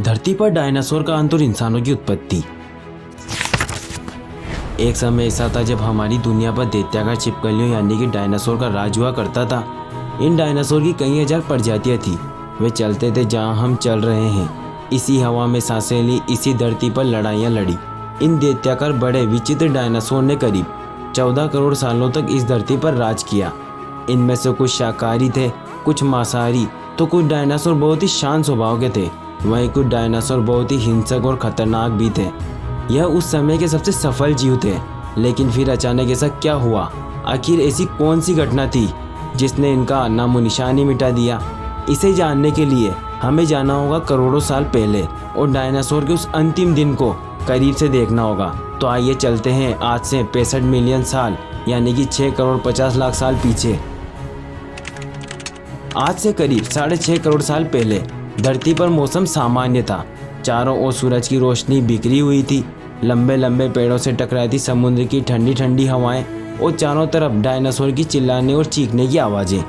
धरती पर डायनासोर का अंत और इंसानों की उत्पत्ति। एक समय ऐसा था जब हमारी दुनिया पर दैत्याकार छिपकलियों यानी कि डायनासोर का राज हुआ करता था। इन डायनासोर की कई हजार प्रजातियां थी। वे चलते थे जहां हम चल रहे हैं, इसी हवा में सांसें ली, इसी धरती पर लड़ाइयां लड़ी। इन दैत्याकार बड़े विचित्र डायनासोर ने करीब 14 करोड़ सालों तक इस धरती पर राज किया। इनमें से कुछ शाकाहारी थे, कुछ मांसाहारी, तो कुछ डायनासोर बहुत ही शांत स्वभाव के थे। वहीं कुछ डायनासोर बहुत ही हिंसक और खतरनाक भी थे। यह उस समय के सबसे सफल जीव थे। लेकिन फिर अचानक ऐसा क्या हुआ? आखिर ऐसी कौन सी घटना थी जिसने इनका नामो निशान ही मिटा दिया? इसे जानने के लिए हमें जाना होगा करोड़ों साल पहले और डायनासोर के उस अंतिम दिन को करीब से देखना होगा। तो आइए चलते हैं आज से 65 मिलियन साल यानी कि 6 करोड़ 50 लाख साल पीछे। आज से करीब 6.5 करोड़ साल पहले धरती पर मौसम सामान्य था। चारों ओर सूरज की रोशनी बिखरी हुई थी। लंबे लंबे पेड़ों से टकराई थी समुद्र की ठंडी ठंडी हवाएं और चारों तरफ डायनासोर की चिल्लाने और चीखने की आवाज़ें।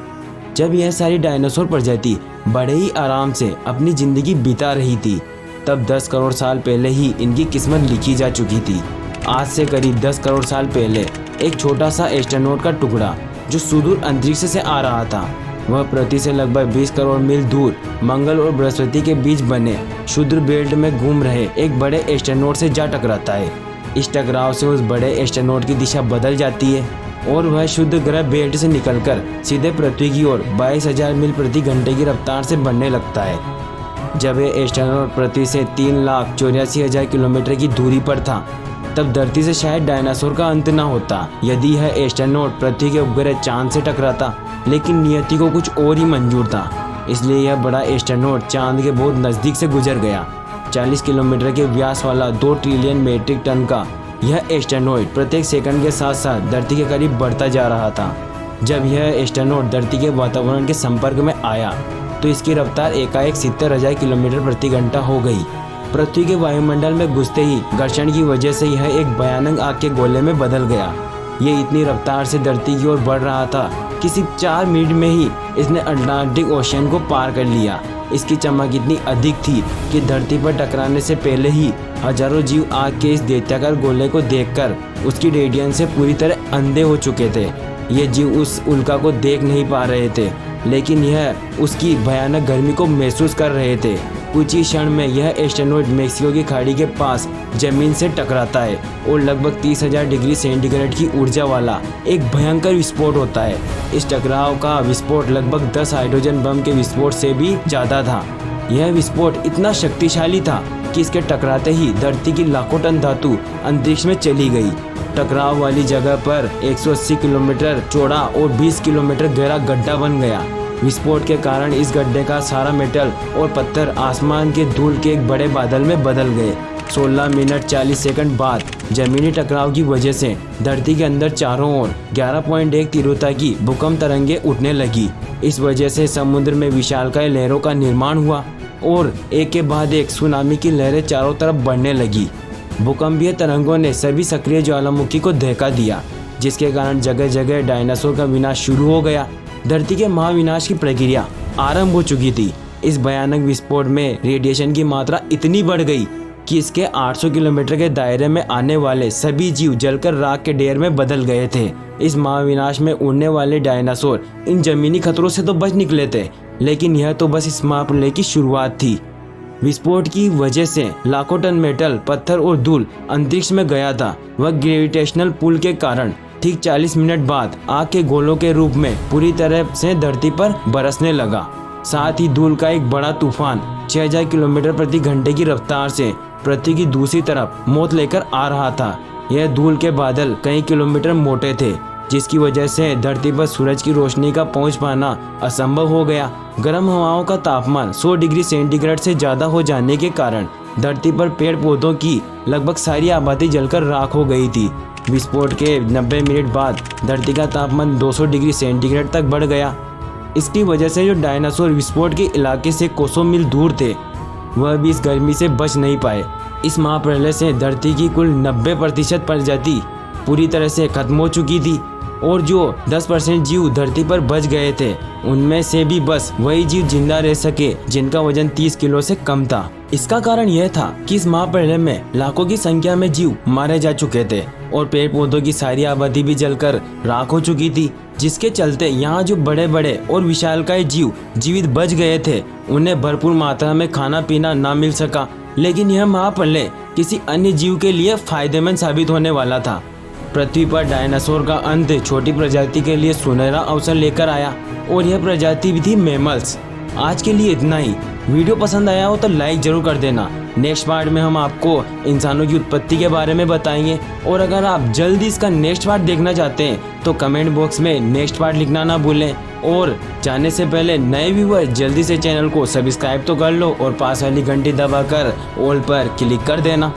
जब यह सारी डायनासोर प्रजाति बड़े ही आराम से अपनी ज़िंदगी बिता रही थी, तब 10 करोड़ साल पहले ही इनकी किस्मत लिखी जा चुकी थी। आज से करीब 10 करोड़ साल पहले एक छोटा सा एस्ट्रोनॉट का टुकड़ा जो सुदूर अंतरिक्ष से आ रहा था, वह पृथ्वी से लगभग 20 करोड़ मील दूर मंगल और बृहस्पति के बीच बने क्षुद्र बेल्ट में घूम रहे एक बड़े एस्ट्रोनॉट से जा टकराता है। इस टकराव से उस बड़े एस्ट्रोनॉट की दिशा बदल जाती है और वह शुद्ध ग्रह बेल्ट से निकलकर सीधे पृथ्वी की ओर 22,000 मील प्रति घंटे की रफ्तार से बढ़ने लगता है। जब यह एस्ट्रोनॉट पृथ्वी से 3,84,000 किलोमीटर की दूरी पर था, तब धरती से शायद डायनासोर का अंत ना होता यदि यह एस्ट्रोनॉट पृथ्वी के उपग्रह चांद से टकराता। लेकिन नियति को कुछ और ही मंजूर था, इसलिए यह बड़ा एस्ट्रोनॉट चांद के बहुत नज़दीक से गुजर गया। 40 किलोमीटर के व्यास वाला 2 ट्रिलियन मीट्रिक टन का यह एस्ट्रोनॉट प्रत्येक सेकंड के साथ साथ धरती के करीब बढ़ता जा रहा था। जब यह एस्ट्रोनॉट धरती के वातावरण के संपर्क में आया तो इसकी रफ्तार एकाएक 70,000 किलोमीटर प्रति घंटा हो गई। पृथ्वी के वायुमंडल में घुसते ही घर्षण की वजह से यह एक भयानक आग के गोले में बदल गया। ये इतनी रफ्तार से धरती की ओर बढ़ रहा था कि सिर्फ 4 मिनट में ही इसने अटलांटिक ओशियन को पार कर लिया। इसकी चमक इतनी अधिक थी कि धरती पर टकराने से पहले ही हजारों जीव आग के इस दैत्याकार गोले को देखकर उसकी रेडियंस से पूरी तरह अंधे हो चुके थे। ये जीव उस उल्का को देख नहीं पा रहे थे, लेकिन यह उसकी भयानक गर्मी को महसूस कर रहे थे। कुछ ही क्षण में यह एस्ट्रोनॉट मेक्सिको की खाड़ी के पास जमीन से टकराता है और लगभग 30,000 डिग्री सेंटीग्रेड की ऊर्जा वाला एक भयंकर विस्फोट होता है। इस टकराव का विस्फोट लगभग 10 हाइड्रोजन बम के विस्फोट से भी ज़्यादा था। यह विस्फोट इतना शक्तिशाली था कि इसके टकराते ही धरती की लाखों टन धातु अंतरिक्ष में चली गई। टकराव वाली जगह पर 180 किलोमीटर चौड़ा और 20 किलोमीटर गहरा गड्ढा बन गया। विस्फोट के कारण इस गड्ढे का सारा मेटल और पत्थर आसमान के धूल के एक बड़े बादल में बदल गए। 16 मिनट 40 सेकंड बाद जमीनी टकराव की वजह से धरती के अंदर चारों ओर 11.1 तीव्रता की भूकंप तरंगें उठने लगी। इस वजह से समुद्र में विशालकाय लहरों का निर्माण हुआ और एक के बाद एक सुनामी की लहरें चारों तरफ बढ़ने लगी। भूकंपीय तरंगों ने सभी सक्रिय ज्वालामुखी को धक्का दिया, जिसके कारण जगह जगह डायनासोर का विनाश शुरू हो गया। धरती के महाविनाश की प्रक्रिया आरंभ हो चुकी थी। इस भयानक विस्फोट में रेडिएशन की मात्रा इतनी बढ़ गई कि इसके 800 किलोमीटर के दायरे में आने वाले सभी जीव जलकर राख के ढेर में बदल गए थे। इस महाविनाश में उड़ने वाले डायनासोर इन जमीनी खतरों से तो बच निकले थे, लेकिन यह तो बस इस महाप्रलय की शुरुआत थी। विस्फोट की वजह से लाखों टन मेटल, पत्थर और धूल अंतरिक्ष में गया था। वह ग्रेविटेशनल पुल के कारण ठीक 40 मिनट बाद आग के गोलों के रूप में पूरी तरह से धरती पर बरसने लगा। साथ ही धूल का एक बड़ा तूफान 6,000 किलोमीटर प्रति घंटे की रफ्तार से पृथ्वी की दूसरी तरफ मौत लेकर आ रहा था। यह धूल के बादल कई किलोमीटर मोटे थे, जिसकी वजह से धरती पर सूरज की रोशनी का पहुंच पाना असंभव हो गया। गर्म हवाओं का तापमान 100 डिग्री सेंटीग्रेड से ज़्यादा हो जाने के कारण धरती पर पेड़ पौधों की लगभग सारी आबादी जलकर राख हो गई थी। विस्फोट के 90 मिनट बाद धरती का तापमान 200 डिग्री सेंटीग्रेड तक बढ़ गया। इसकी वजह से जो डायनासोर विस्फोट के इलाके से कोसों मील दूर थे, वह भी इस गर्मी से बच नहीं पाए। इस महाप्रलय से धरती की कुल 90% प्रजाति पूरी तरह से खत्म हो चुकी थी। और जो 10% जीव धरती पर बच गए थे उनमें से भी बस वही जीव जिंदा रह सके जिनका वजन 30 किलो से कम था। इसका कारण यह था कि इस महाप्रलय में लाखों की संख्या में जीव मारे जा चुके थे और पेड़ पौधों की सारी आबादी भी जलकर राख हो चुकी थी, जिसके चलते यहाँ जो बड़े बड़े और विशालकाय जीव जीवित बच गए थे उन्हें भरपूर मात्रा में खाना पीना ना मिल सका। लेकिन यह महाप्रलय किसी अन्य जीव के लिए फायदेमंद साबित होने वाला था। पृथ्वी पर डायनासोर का अंत छोटी प्रजाति के लिए सुनहरा अवसर लेकर आया और यह प्रजाति भी थी मैमल्स। आज के लिए इतना ही। वीडियो पसंद आया हो तो लाइक जरूर कर देना। नेक्स्ट पार्ट में हम आपको इंसानों की उत्पत्ति के बारे में बताएंगे और अगर आप जल्दी इसका नेक्स्ट पार्ट देखना चाहते हैं तो कमेंट बॉक्स में नेक्स्ट पार्ट लिखना ना भूलें। और जाने से पहले नए व्यूअर जल्दी से चैनल को सब्सक्राइब तो कर लो और पास वाली घंटी दबाकर ऑल पर क्लिक कर देना।